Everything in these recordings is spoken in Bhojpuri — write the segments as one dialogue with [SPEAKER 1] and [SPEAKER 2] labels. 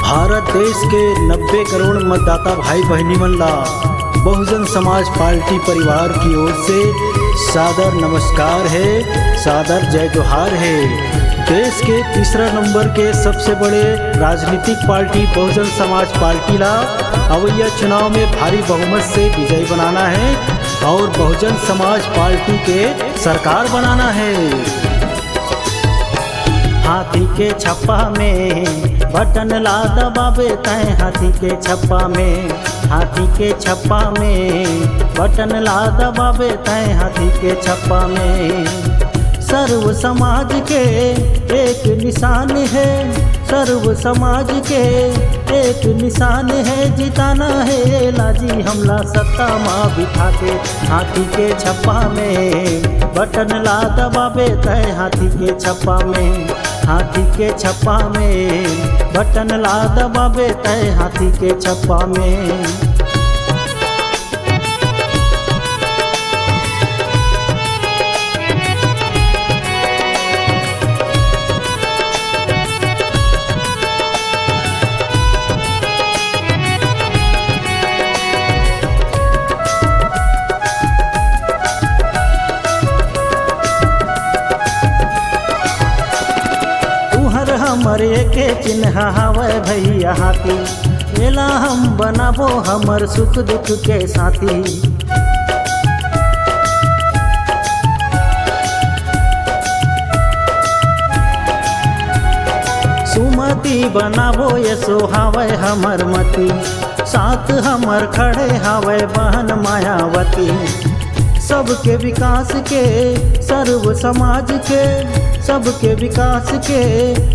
[SPEAKER 1] भारत देश के 90 करोड़ मतदाता भाई बहनी मन ला बहुजन समाज पार्टी परिवार की ओर से सादर नमस्कार है, सादर जय जोहार है। देश के तीसरा नंबर के सबसे बड़े राजनीतिक पार्टी बहुजन समाज पार्टी ला अवैया चुनाव में भारी बहुमत से विजयी बनाना है और बहुजन समाज पार्टी के सरकार बनाना है। हाथी के छप्पा में बटन ला दबावे तय, हाथी के छप्पा में, हाथी के छप्पा में बटन ला दबावे तय, हाथी के छप्पा में। सर्व समाज के एक निशान है, सर्व समाज के एक निशान है, जिताना है लाजी हमला सत्ता माँ बिठा के। हाथी के छप्पा में बटन ला दबावे तय, हाथी के छप्पा में, हाथी के छप्पा में बटन ला दबावे तय, हाथी के छप्पा में। हमर एके चिन्ह हवे भैया हाथी, एला हम बनाबो हमर सुख दुख के साथी। सुमति बनाबो ये सोहावे हमर मती, साथ हमर खड़े हवे बहन मायावती। सबके विकास के सर्व समाज के, सबके विकास के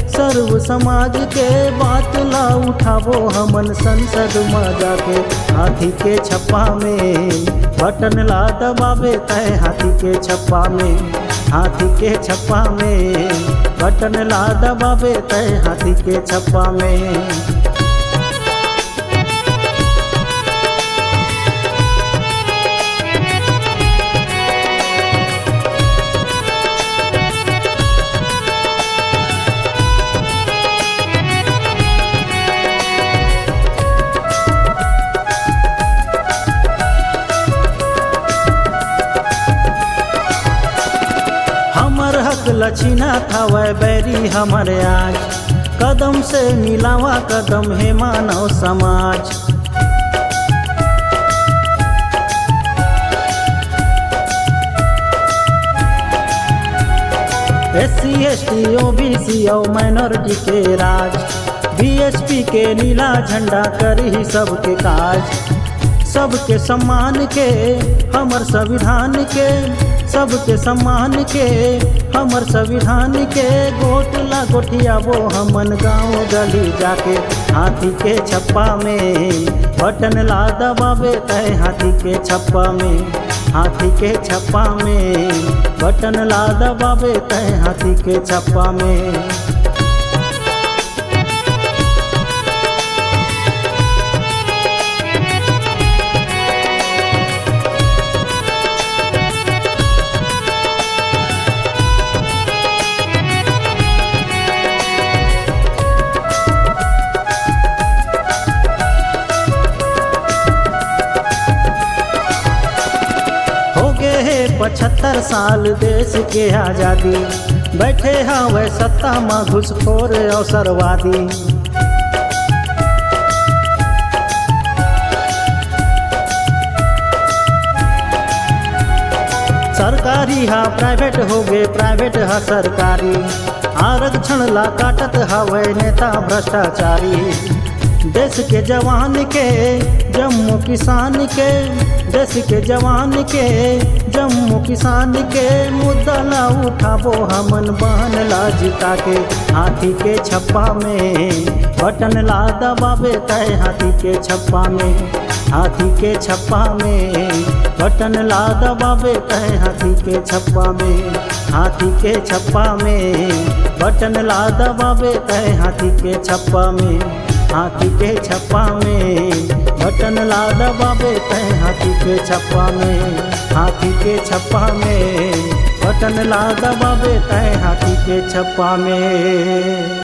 [SPEAKER 1] सर्व समाज के बात ला उठावो हमन संसद में जाके। हाथी के छप्पा में बटन ला दबावे तय, हाथी के छप्पा में, हाथी के छप्पा में बटन ला दबावे तय, हाथी के छप्पा में। हमर हक लछीना थावे बैरी हमरे आज, कदम से मिलावा कदम है मानव समाज। SC ST OBC और माइनॉरिटी के राज, BSP के नीला झंडा करी सबके काज। सबके सम्मान के हमर संविधान के, सबके सम्मान के हमर संविधान के गोट ला गोटियाबो हमन गाँव गली जाके। हाथी के छप्पा में बटन ला दबावे तय, हाथी के छप्पा में, हाथी के छप्पा में बटन ला दबावे तय, हाथी के छप्पा में। हो गए है 75 साल देश के आज़ादी, बैठे हवे सत्ता में घुसखोर अवसरवादी। सरकारी हा प्राइवेट हो गए, प्राइवेट हा सरकारी। आरक्षण ला काटत हवे नेता भ्रष्टाचारी। देश के जवान के जम्मू किसान के, देश के जवान के जम्मू किसान के मुद्दा ला उठाबो हमन बहन ला जिता के। हाथी के छप्पा में बटन ला दबावे तय, हाथी के छप्पा में, हाथी के छप्पा में बटन ला दबावे तय, हाथी के छप्पा में, हाथी के छप्पा में बटन ला दबावे तय, हाथी के छप्पा में, हाथी के छप्पा में बटन ला दबावे तय, हाथी के छप्पा में, हाथी के छप्पा में बटन ला दबावे तय, हाथी के छप्पा में।